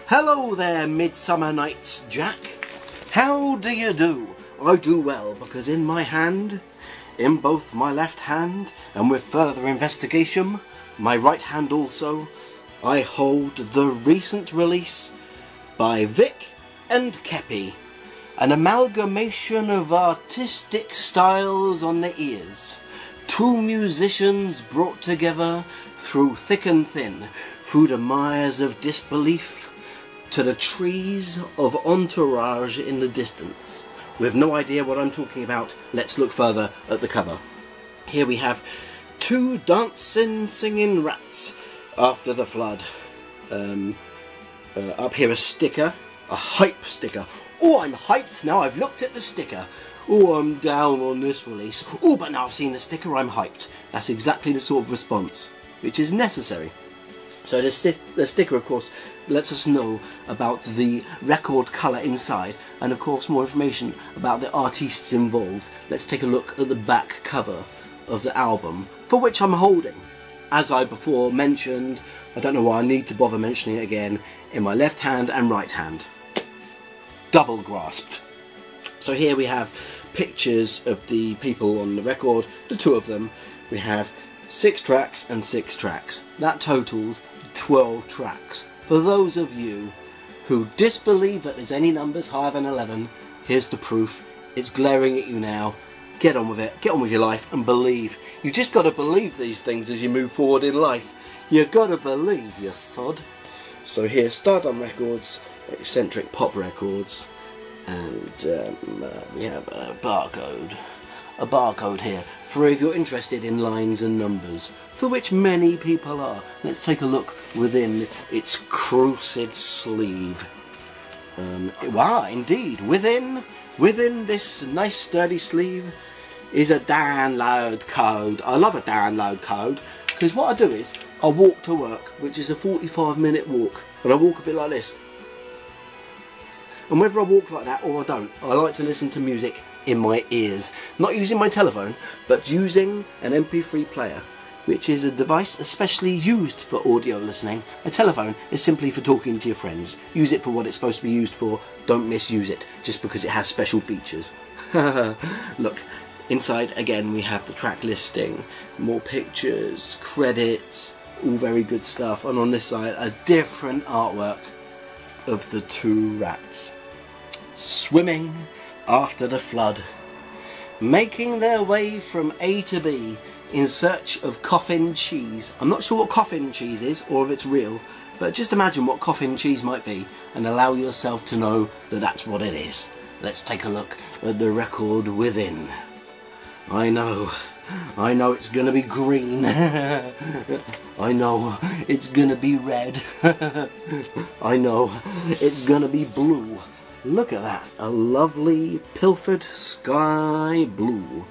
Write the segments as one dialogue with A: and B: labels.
A: Hello there, Midsummer Night's Jack. How do you do? I do well, because in my hand, in both my left hand, and with further investigation, my right hand also, I hold the recent release by Vic and Kepi, an amalgamation of artistic styles on the ears. Two musicians brought together through thick and thin, through the mires of disbelief, to the trees of entourage in the distance. With no idea what I'm talking about, let's look further at the cover. Here we have two dancing, singing rats after the flood. Up here a sticker, a hype sticker. Oh, I'm hyped now I've looked at the sticker. Oh, I'm down on this release. Oh, but now I've seen the sticker, I'm hyped. That's exactly the sort of response which is necessary. So the sticker, of course, lets us know about the record colour inside, and of course more information about the artists involved. Let's take a look at the back cover of the album, for which I'm holding, as I before mentioned, I don't know why I need to bother mentioning it again, in my left hand and right hand. Double grasped. So here we have pictures of the people on the record, the two of them. We have 6 tracks and 6 tracks. That totals 12 tracks. For those of you who disbelieve that there's any numbers higher than 11, here's the proof. It's glaring at you now. Get on with it. Get on with your life and believe. You just got to believe these things as you move forward in life. You got to believe, you sod. So here, Stardom Records, Eccentric Pop Records, and we have a barcode. A barcode here for if you're interested in lines and numbers, for which many people are. Let's take a look within its crucid sleeve. Wow, indeed, within this nice sturdy sleeve is a download code. I love a download code, because what I do is I walk to work, which is a 45-minute walk, and I walk a bit like this. And whether I walk like that or I don't, I like to listen to music in my ears. Not using my telephone, but using an MP3 player, which is a device especially used for audio listening. A telephone is simply for talking to your friends. Use it for what it's supposed to be used for. Don't misuse it just because it has special features. Look, inside again we have the track listing, more pictures, credits, all very good stuff. And on this side a different artwork of the two rats swimming after the flood, making their way from A to B in search of coffin cheese. I'm not sure what coffin cheese is or if it's real, but just imagine what coffin cheese might be and allow yourself to know that that's what it is. Let's take a look at the record within. I know it's gonna be green. I know it's gonna be red. I know it's gonna be blue. Look at that, a lovely pilfered sky blue.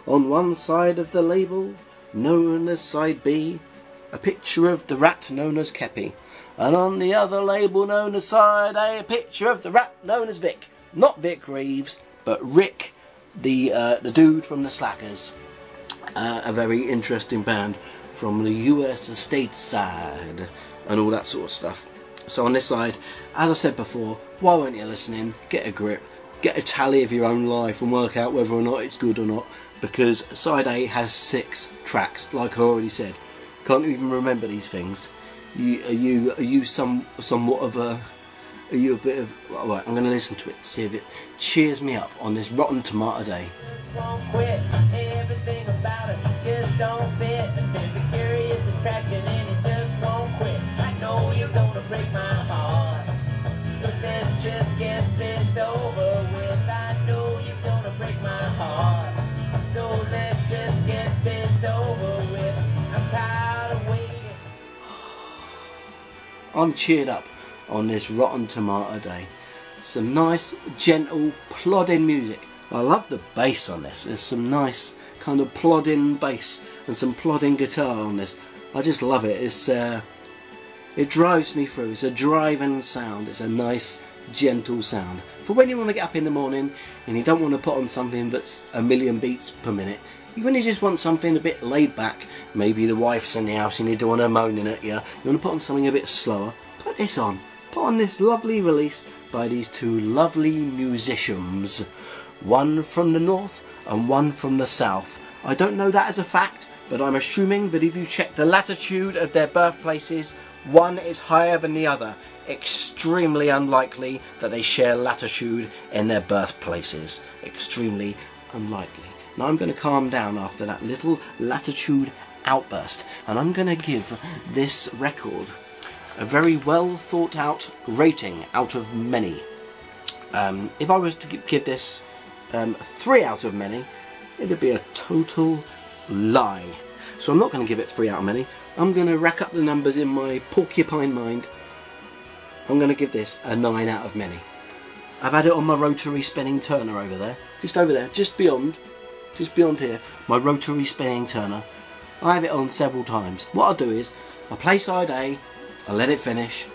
A: On one side of the label, known as side B, a picture of the rat known as Kepi. And on the other label known as side A, a picture of the rat known as Vic. Not Vic Reeves, but Rick, the dude from the Slackers. A very interesting band from the US estate side and all that sort of stuff. So on this side, as I said before, why weren't you listening? Get a grip, get a tally of your own life and work out whether or not it's good or not, because side A has 6 tracks, like I already said. Can't even remember these things. Are you somewhat of a... Are you a bit of... Right, I'm going to listen to it, see if it cheers me up on this rotten tomato day.
B: Won't quit. Everything about it just don't fit. There's a curious attraction and it just won't quit. I know you're gonna break my heart, so let's just get this over with. I know you're gonna break my heart, so let's just get this over with. I'm tired of waiting.
A: I'm cheered up on this rotten tomato day. Some nice, gentle, plodding music. I love the bass on this. There's some nice kind of plodding bass and some plodding guitar on this. I just love it. It's It drives me through. It's a driving sound. It's a nice, gentle sound. For when you want to get up in the morning and you don't want to put on something that's a million beats per minute, when you just want something a bit laid back, maybe the wife's in the house and you don't want her moaning at you, you want to put on something a bit slower, put this on. Put on this lovely release by these two lovely musicians. One from the north and one from the south. I don't know that as a fact, but I'm assuming that if you check the latitude of their birthplaces, one is higher than the other. Extremely unlikely that they share latitude in their birthplaces. Extremely unlikely. Now I'm going to calm down after that little latitude outburst, and I'm going to give this record a very well thought out rating out of many. If I was to give this 3 out of many, it'd be a total lie. So I'm not going to give it 3 out of many. I'm going to rack up the numbers in my porcupine mind. I'm going to give this a 9 out of many. I've had it on my rotary spinning turner over there, just beyond here, my rotary spinning turner. I have it on several times. What I'll do is, I play side A, I let it finish,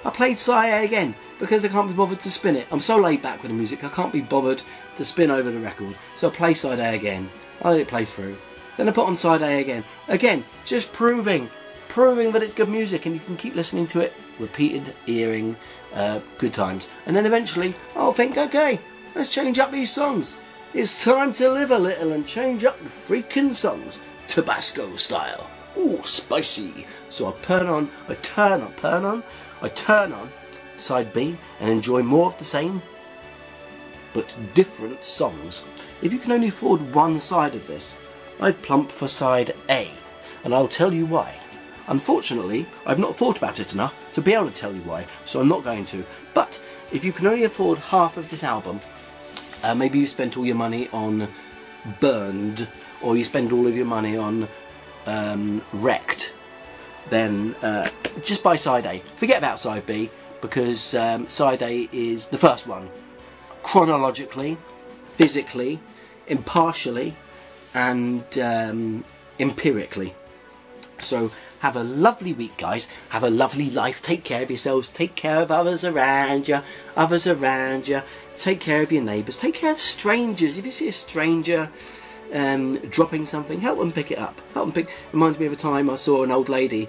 A: I played side A again, because I can't be bothered to spin it. I'm so laid back with the music, I can't be bothered to spin over the record. So I play side A again, I let it play through. Then I put on side A again. Again, just proving that it's good music, and you can keep listening to it, repeated hearing, good times. And then eventually, I'll think, okay, let's change up these songs. It's time to live a little and change up the freaking songs. Tabasco style. Ooh, spicy. So I turn on side B and enjoy more of the same, but different songs. If you can only afford one side of this, I'd plump for side A, and I'll tell you why. Unfortunately, I've not thought about it enough to be able to tell you why, so I'm not going to. But if you can only afford half of this album, maybe you spent all your money on Burned, or you spend all of your money on Wrecked, then just buy side A. Forget about side B, because side A is the first one, chronologically, physically, impartially, and empirically. So have a lovely week, guys. Have a lovely life. Take care of yourselves. Take care of others around you. Take care of your neighbours. Take care of strangers. If you see a stranger dropping something, help them pick it up. Reminds me of a time I saw an old lady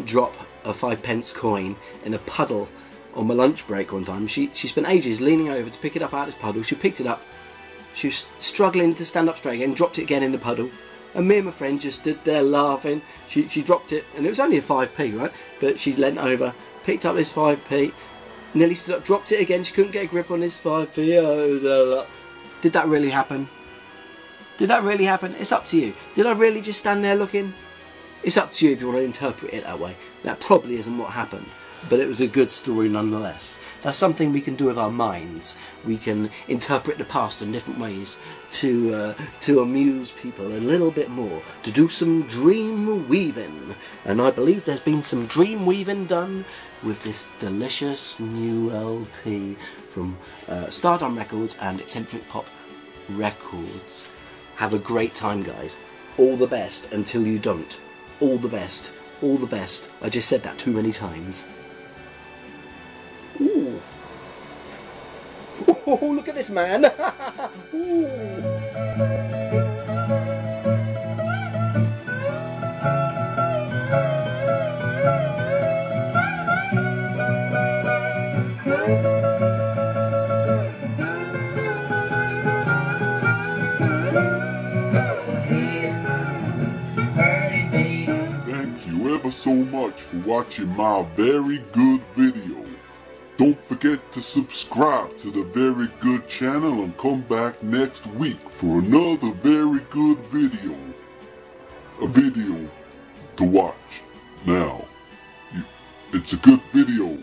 A: drop a 5p coin in a puddle on my lunch break one time. She spent ages leaning over to pick it up out of this puddle. She picked it up. She was struggling to stand up straight again, dropped it again in the puddle. And me and my friend just stood there laughing. She dropped it, and it was only a 5p, right? But she leant over, picked up this 5p, nearly stood up, dropped it again. She couldn't get a grip on this 5p. Oh, it was a lot. Did that really happen? It's up to you. Did I really just stand there looking? It's up to you if you want to interpret it that way. That probably isn't what happened, but it was a good story nonetheless. That's something we can do with our minds. We can interpret the past in different ways to amuse people a little bit more, to do some dream weaving. And I believe there's been some dream weaving done with this delicious new LP from Stardom Records and Eccentric Pop Records. Have a great time, guys. All the best until you don't. All the best. All the best. I just said that too many times. Ooh. Oh, look at this man. Ooh.
C: So much for watching my very good video. Don't forget to subscribe to the Very Good channel and come back next week for another very good video. A video to watch. Now, it's a good video.